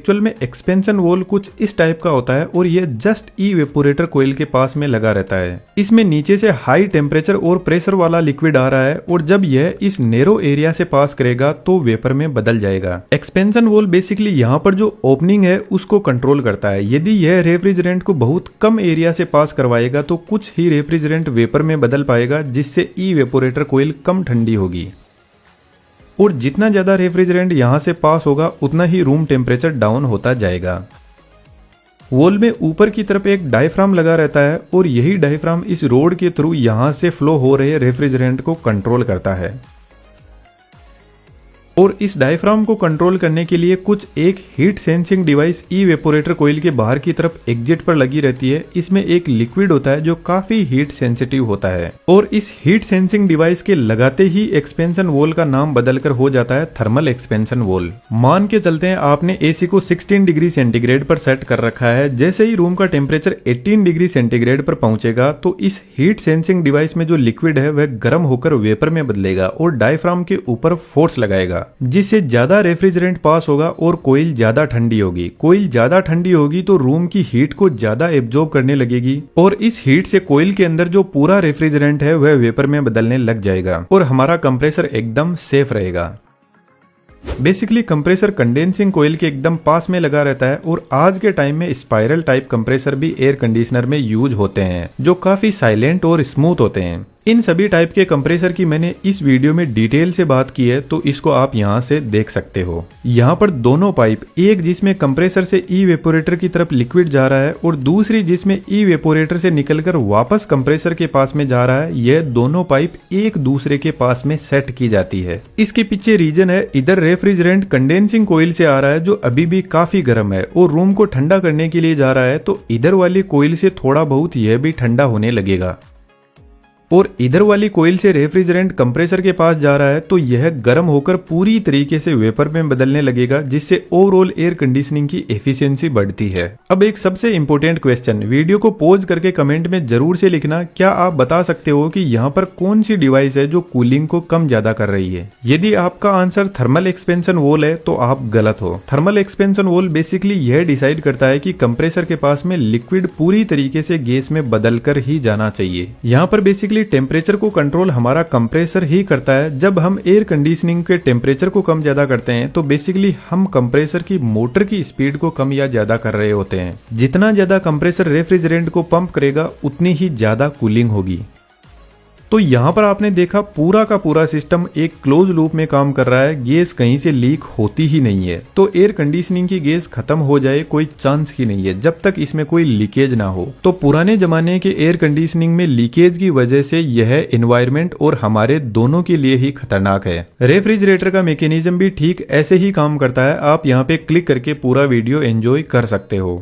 Actual में expansion valve कुछ इस टाइप का होता है और ये जस्ट इवेपोरेटर कोयल के पास में लगा रहता है। इसमें नीचे से हाई टेम्परेचर और प्रेशर वाला लिक्विड आ रहा है और जब यह इस नैरो एरिया से पास करेगा तो वेपर में बदल जाएगा। एक्सपेंशन वॉल बेसिकली यहाँ पर जो ओपनिंग है उसको कंट्रोल करता है। यदि यह रेफ्रिजरेंट को बहुत कम एरिया से पास करवाएगा तो कुछ ही रेफ्रिजरेंट वेपर में बदल पाएगा, जिससे इवेपोरेटर कोयल कम ठंडी होगी। और जितना ज्यादा रेफ्रिजरेंट यहां से पास होगा उतना ही रूम टेम्परेचर डाउन होता जाएगा। वॉल में ऊपर की तरफ एक डायफ्राम लगा रहता है और यही डायफ्राम इस रोड के थ्रू यहां से फ्लो हो रहे रेफ्रिजरेंट को कंट्रोल करता है। और इस डायफ्राम को कंट्रोल करने के लिए कुछ एक हीट सेंसिंग डिवाइस इवेपोरेटर कोयल के बाहर की तरफ एग्जिट पर लगी रहती है। इसमें एक लिक्विड होता है जो काफी हीट सेंसिटिव होता है और इस हीट सेंसिंग डिवाइस के लगाते ही एक्सपेंशन वॉल का नाम बदलकर हो जाता है थर्मल एक्सपेंशन वॉल। मान के चलते हैं आपने एसी को 16 डिग्री सेंटीग्रेड पर सेट कर रखा है। जैसे ही रूम का टेम्परेचर 18 डिग्री सेंटीग्रेड पर पहुंचेगा तो इस हीट सेंसिंग डिवाइस में जो लिक्विड है वह गर्म होकर वेपर में बदलेगा और डायफ्राम के ऊपर फोर्स लगाएगा, जिससे ज्यादा रेफ्रिजरेंट पास होगा और कोयल ज्यादा ठंडी होगी। कोयल ज्यादा ठंडी होगी तो रूम की हीट को ज्यादा एब्जॉर्ब करने लगेगी और इस हीट से कोयल के अंदर जो पूरा रेफ्रिजरेंट है वह वेपर में बदलने लग जाएगा और हमारा कंप्रेसर एकदम सेफ रहेगा। बेसिकली कंप्रेसर कंडेंसिंग कोयल के एकदम पास में लगा रहता है और आज के टाइम में स्पाइरल टाइप कंप्रेसर भी एयर कंडीशनर में यूज होते हैं जो काफी साइलेंट और स्मूथ होते हैं। इन सभी टाइप के कंप्रेसर की मैंने इस वीडियो में डिटेल से बात की है तो इसको आप यहाँ से देख सकते हो। यहाँ पर दोनों पाइप, एक जिसमें कंप्रेसर से इवेपोरेटर की तरफ लिक्विड जा रहा है और दूसरी जिसमें इवेपोरेटर से निकलकर वापस कंप्रेसर के पास में जा रहा है, यह दोनों पाइप एक दूसरे के पास में सेट की जाती है। इसके पीछे रीजन है, इधर रेफ्रिजरेंट कंडेंसिंग कोयल से आ रहा है जो अभी भी काफी गर्म है और रूम को ठंडा करने के लिए जा रहा है, तो इधर वाली कोयल से थोड़ा बहुत यह भी ठंडा होने लगेगा और इधर वाली कोयल से रेफ्रिजरेंट कंप्रेसर के पास जा रहा है तो यह गर्म होकर पूरी तरीके से वेपर में बदलने लगेगा, जिससे ओवरऑल एयर कंडीशनिंग की एफिशिएंसी बढ़ती है। अब एक सबसे इंपॉर्टेंट क्वेश्चन, वीडियो को पॉज करके कमेंट में जरूर से लिखना, क्या आप बता सकते हो कि यहाँ पर कौन सी डिवाइस है जो कूलिंग को कम ज्यादा कर रही है? यदि आपका आंसर थर्मल एक्सपेंशन वॉल है तो आप गलत हो। थर्मल एक्सपेंशन वॉल बेसिकली यह डिसाइड करता है कि कंप्रेसर के पास में लिक्विड पूरी तरीके से गैस में बदल कर ही जाना चाहिए। यहाँ पर बेसिकली टेम्परेचर को कंट्रोल हमारा कंप्रेसर ही करता है। जब हम एयर कंडीशनिंग के टेम्परेचर को कम ज्यादा करते हैं तो बेसिकली हम कंप्रेसर की मोटर की स्पीड को कम या ज्यादा कर रहे होते हैं। जितना ज्यादा कंप्रेसर रेफ्रिजरेंट को पंप करेगा उतनी ही ज्यादा कूलिंग होगी। तो यहाँ पर आपने देखा पूरा का पूरा सिस्टम एक क्लोज लूप में काम कर रहा है, गैस कहीं से लीक होती ही नहीं है। तो एयर कंडीशनिंग की गैस खत्म हो जाए कोई चांस ही नहीं है जब तक इसमें कोई लीकेज ना हो। तो पुराने जमाने के एयर कंडीशनिंग में लीकेज की वजह से यह एनवायरमेंट और हमारे दोनों के लिए ही खतरनाक है। रेफ्रिजरेटर का मैकेनिज्म भी ठीक ऐसे ही काम करता है। आप यहाँ पे क्लिक करके पूरा वीडियो एंजॉय कर सकते हो।